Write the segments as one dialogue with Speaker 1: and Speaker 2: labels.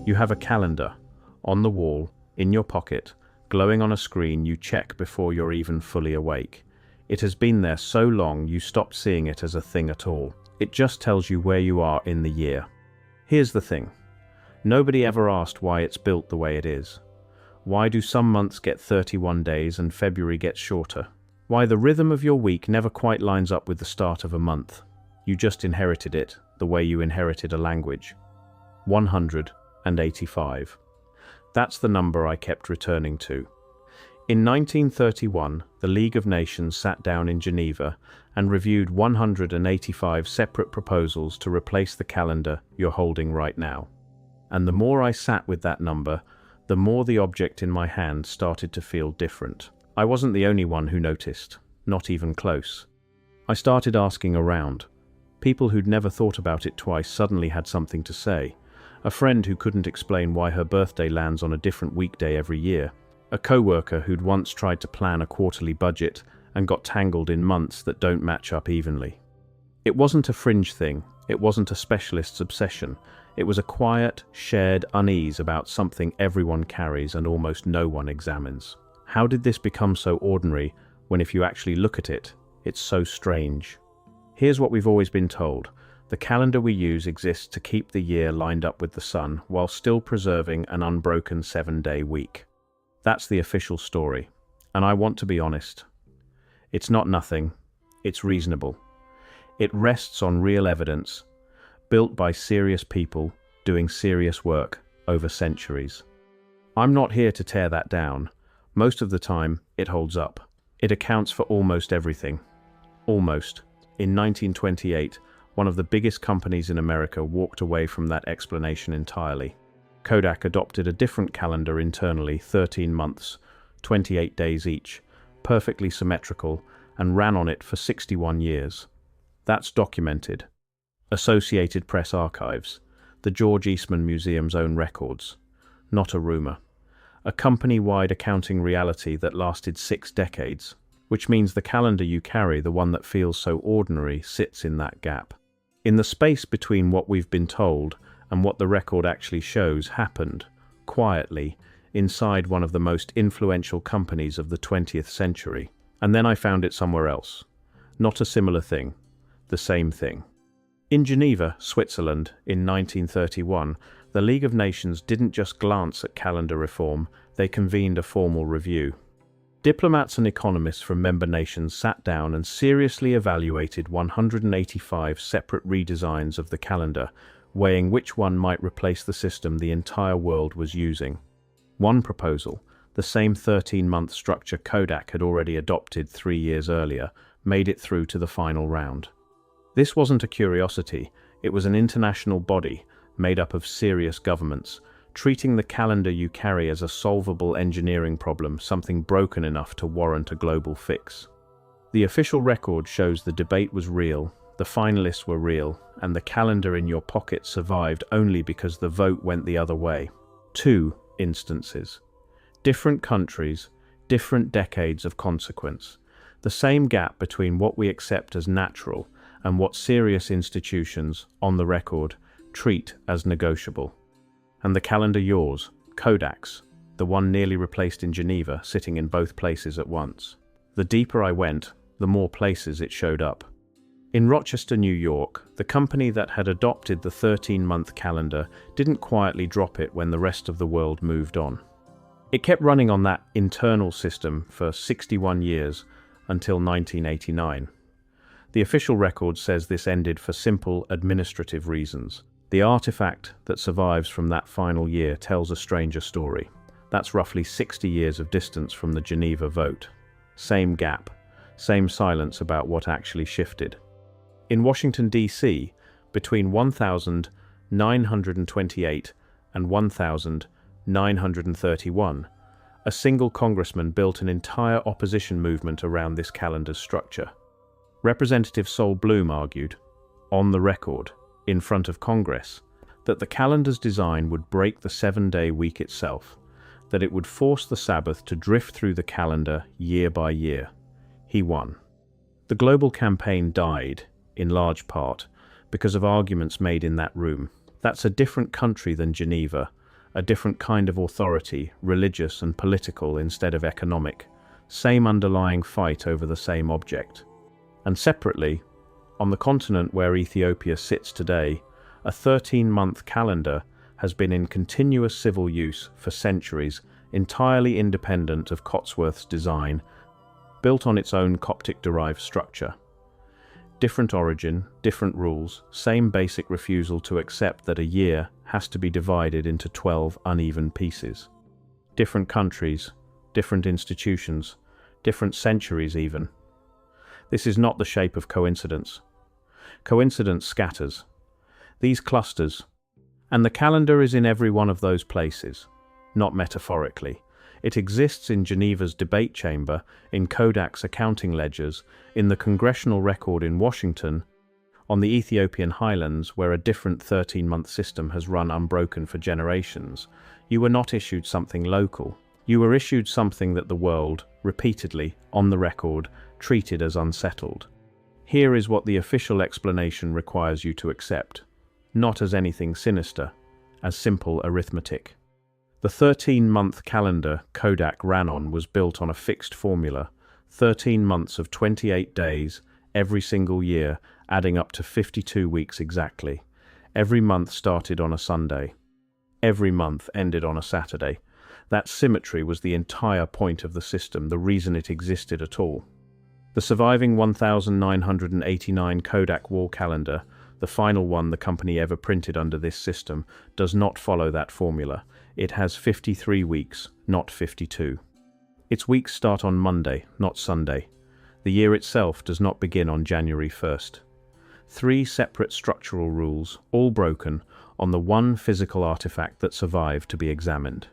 Speaker 1: You have a calendar, on the wall, in your pocket, glowing on a screen you check before you're even fully awake. It has been there so long you stopped seeing it as a thing at all. It just tells you where you are in the year. Here's the thing. Nobody ever asked why it's built the way it is. Why do some months get 31 days and February gets shorter? Why the rhythm of your week never quite lines up with the start of a month. You just inherited it, the way you inherited a language. 185. That's the number I kept returning to. In 1931, the League of Nations sat down in Geneva and reviewed 185 separate proposals to replace the calendar you're holding right now. And the more I sat with that number, the more the object in my hand started to feel different. I wasn't the only one who noticed, not even close. I started asking around. People who'd never thought about it twice suddenly had something to say. A friend who couldn't explain why her birthday lands on a different weekday every year. A co-worker who'd once tried to plan a quarterly budget and got tangled in months that don't match up evenly. It wasn't a fringe thing. It wasn't a specialist's obsession. It was a quiet, shared unease about something everyone carries and almost no one examines. How did this become so ordinary when, if you actually look at it, it's so strange? Here's what we've always been told. The calendar we use exists to keep the year lined up with the sun while still preserving an unbroken 7-day week. That's the official story. And I want to be honest. It's not nothing. It's reasonable. It rests on real evidence, built by serious people doing serious work over centuries. I'm not here to tear that down. Most of the time, it holds up. It accounts for almost everything. Almost. In 1928, one of the biggest companies in America walked away from that explanation entirely. Kodak adopted a different calendar internally, 13 months, 28 days each, perfectly symmetrical, and ran on it for 61 years. That's documented. Associated Press archives, the George Eastman Museum's own records. Not a rumor. A company-wide accounting reality that lasted 6 decades, which means the calendar you carry, the one that feels so ordinary, sits in that gap. In the space between what we've been told and what the record actually shows happened, quietly, inside one of the most influential companies of the 20th century. And then I found it somewhere else. Not a similar thing. The same thing. In Geneva, Switzerland, in 1931, the League of Nations didn't just glance at calendar reform, they convened a formal review. Diplomats and economists from member nations sat down and seriously evaluated 185 separate redesigns of the calendar, weighing which one might replace the system the entire world was using. One proposal, the same 13-month structure Kodak had already adopted 3 years earlier, made it through to the final round. This wasn't a curiosity, it was an international body made up of serious governments, treating the calendar you carry as a solvable engineering problem, something broken enough to warrant a global fix. The official record shows the debate was real, the finalists were real, and the calendar in your pocket survived only because the vote went the other way. 2 instances. Different countries, different decades of consequence. The same gap between what we accept as natural and what serious institutions, on the record, treat as negotiable. And the calendar yours, Kodak's, the one nearly replaced in Geneva, sitting in both places at once. The deeper I went, the more places it showed up. In Rochester, New York, the company that had adopted the 13-month calendar didn't quietly drop it when the rest of the world moved on. It kept running on that internal system for 61 years until 1989. The official record says this ended for simple administrative reasons. The artifact that survives from that final year tells a stranger story. That's roughly 60 years of distance from the Geneva vote. Same gap, same silence about what actually shifted. In Washington, D.C., between 1928 and 1931, a single congressman built an entire opposition movement around this calendar's structure. Representative Sol Bloom argued, on the record, in front of Congress, that the calendar's design would break the 7-day week itself, that it would force the Sabbath to drift through the calendar year by year. He won. The global campaign died, in large part, because of arguments made in that room. That's a different country than Geneva, A different kind of authority, religious and political instead of economic. Same underlying fight over the same object. And separately, on the continent where Ethiopia sits today, a 13-month calendar has been in continuous civil use for centuries, entirely independent of Cotsworth's design, built on its own Coptic-derived structure. Different origin, different rules, same basic refusal to accept that a year has to be divided into 12 uneven pieces. Different countries, different institutions, different centuries even. This is not the shape of coincidence. Coincidence scatters. These clusters, and the calendar is in every one of those places, not metaphorically. It exists in Geneva's debate chamber, in Kodak's accounting ledgers, in the congressional record in Washington, on the Ethiopian highlands where a different 13-month system has run unbroken for generations. You were not issued something local. You were issued something that the world, repeatedly, on the record, treated as unsettled. Here is what the official explanation requires you to accept. Not as anything sinister, as simple arithmetic. The 13-month calendar Kodak ran on was built on a fixed formula, 13 months of 28 days, every single year, adding up to 52 weeks exactly. Every month started on a Sunday. Every month ended on a Saturday. That symmetry was the entire point of the system, the reason it existed at all. The surviving 1989 Kodak wall calendar, the final one the company ever printed under this system, does not follow that formula. It has 53 weeks, not 52. Its weeks start on Monday, not Sunday. The year itself does not begin on January 1st. 3 separate structural rules, all broken, on the one physical artifact that survived to be examined.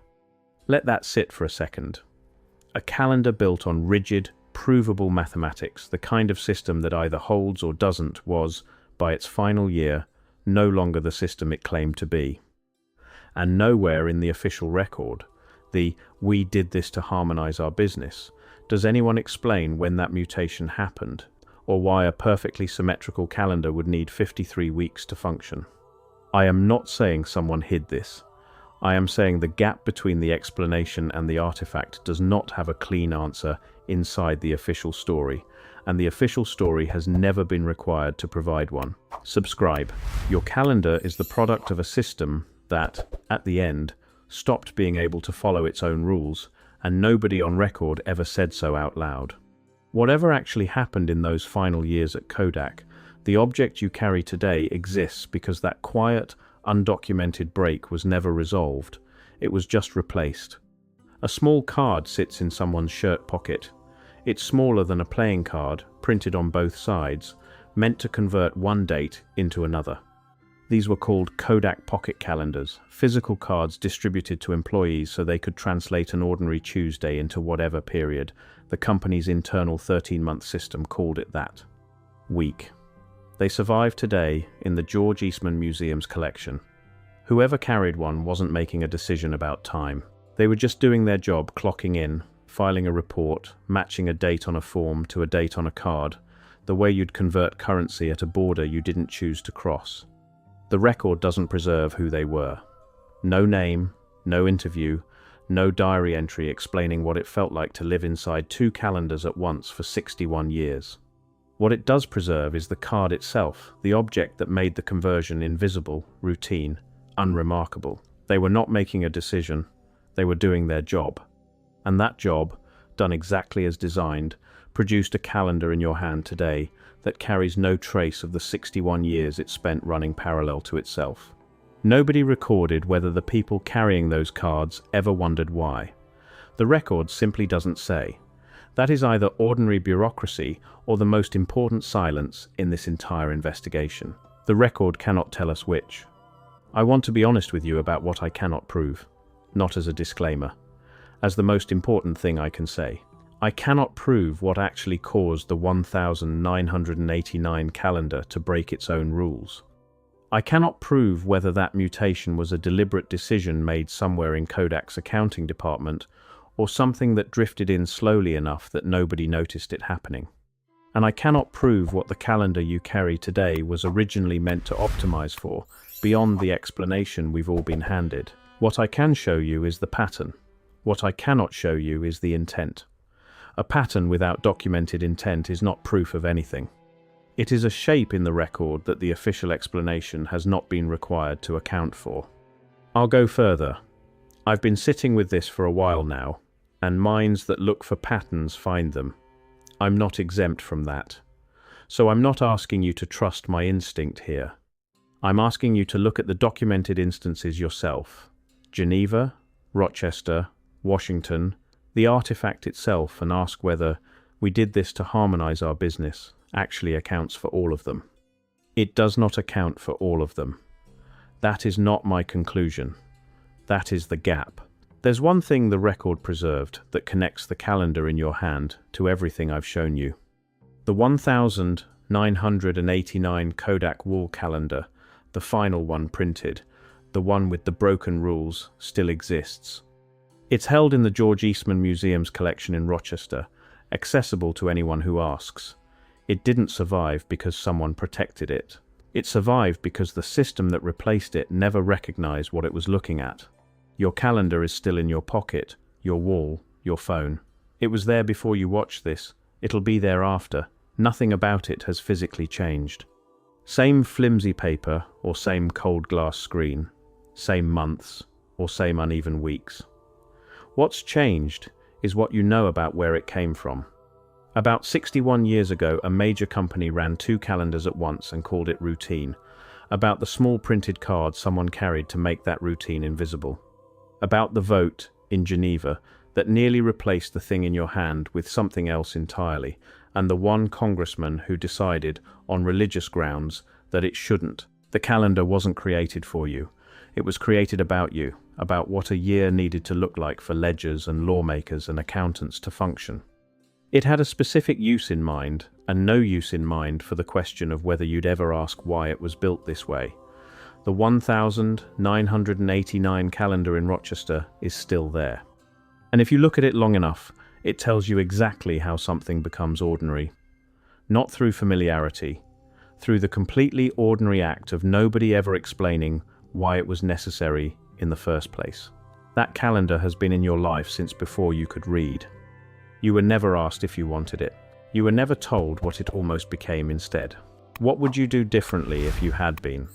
Speaker 1: Let that sit for a second. A calendar built on rigid, provable mathematics, the kind of system that either holds or doesn't, was, by its final year, no longer the system it claimed to be. And nowhere in the official record, the "we did this to harmonize our business," does anyone explain when that mutation happened, or why a perfectly symmetrical calendar would need 53 weeks to function. I am not saying someone hid this. I am saying the gap between the explanation and the artifact does not have a clean answer inside the official story, and the official story has never been required to provide one. Subscribe. Your calendar is the product of a system that, at the end, stopped being able to follow its own rules, and nobody on record ever said so out loud. Whatever actually happened in those final years at Kodak, the object you carry today exists because that quiet, undocumented break was never resolved. It was just replaced. A small card sits in someone's shirt pocket. It's smaller than a playing card, printed on both sides, meant to convert one date into another. These were called Kodak pocket calendars, physical cards distributed to employees so they could translate an ordinary Tuesday into whatever period. The company's internal 13-month system called it that. Week. They survive today in the George Eastman Museum's collection. Whoever carried one wasn't making a decision about time. They were just doing their job, clocking in, filing a report, matching a date on a form to a date on a card, the way you'd convert currency at a border you didn't choose to cross. The record doesn't preserve who they were. No name, no interview, no diary entry explaining what it felt like to live inside 2 calendars at once for 61 years. What it does preserve is the card itself, the object that made the conversion invisible, routine, unremarkable. They were not making a decision, they were doing their job. And that job, done exactly as designed, produced a calendar in your hand today that carries no trace of the 61 years it spent running parallel to itself. Nobody recorded whether the people carrying those cards ever wondered why. The record simply doesn't say. That is either ordinary bureaucracy or the most important silence in this entire investigation. The record cannot tell us which. I want to be honest with you about what I cannot prove, not as a disclaimer, as the most important thing I can say. I cannot prove what actually caused the 1989 calendar to break its own rules. I cannot prove whether that mutation was a deliberate decision made somewhere in Kodak's accounting department or something that drifted in slowly enough that nobody noticed it happening. And I cannot prove what the calendar you carry today was originally meant to optimize for, beyond the explanation we've all been handed. What I can show you is the pattern. What I cannot show you is the intent. A pattern without documented intent is not proof of anything. It is a shape in the record that the official explanation has not been required to account for. I'll go further. I've been sitting with this for a while now, and minds that look for patterns find them. I'm not exempt from that. So I'm not asking you to trust my instinct here. I'm asking you to look at the documented instances yourself. Geneva, Rochester, Washington, the artifact itself, and ask whether we did this to harmonize our business actually accounts for all of them. It does not account for all of them. That is not my conclusion. That is the gap. There's one thing the record preserved that connects the calendar in your hand to everything I've shown you. The 1989 Kodak wall calendar, the final one printed, the one with the broken rules, still exists. It's held in the George Eastman Museum's collection in Rochester, accessible to anyone who asks. It didn't survive because someone protected it. It survived because the system that replaced it never recognized what it was looking at. Your calendar is still in your pocket, your wall, your phone. It was there before you watched this. It'll be there after. Nothing about it has physically changed. Same flimsy paper or same cold glass screen. Same months or same uneven weeks. What's changed is what you know about where it came from. About 61 years ago, a major company ran 2 calendars at once and called it routine, about the small printed card someone carried to make that routine invisible. About the vote in Geneva that nearly replaced the thing in your hand with something else entirely, and the one congressman who decided, on religious grounds, that it shouldn't. The calendar wasn't created for you. It was created about you, about what a year needed to look like for ledgers and lawmakers and accountants to function. It had a specific use in mind, and no use in mind for the question of whether you'd ever ask why it was built this way. The 1989 calendar in Rochester is still there. And if you look at it long enough, it tells you exactly how something becomes ordinary. Not through familiarity, through the completely ordinary act of nobody ever explaining why it was necessary in the first place. That calendar has been in your life since before you could read. You were never asked if you wanted it. You were never told what it almost became instead. What would you do differently if you had been?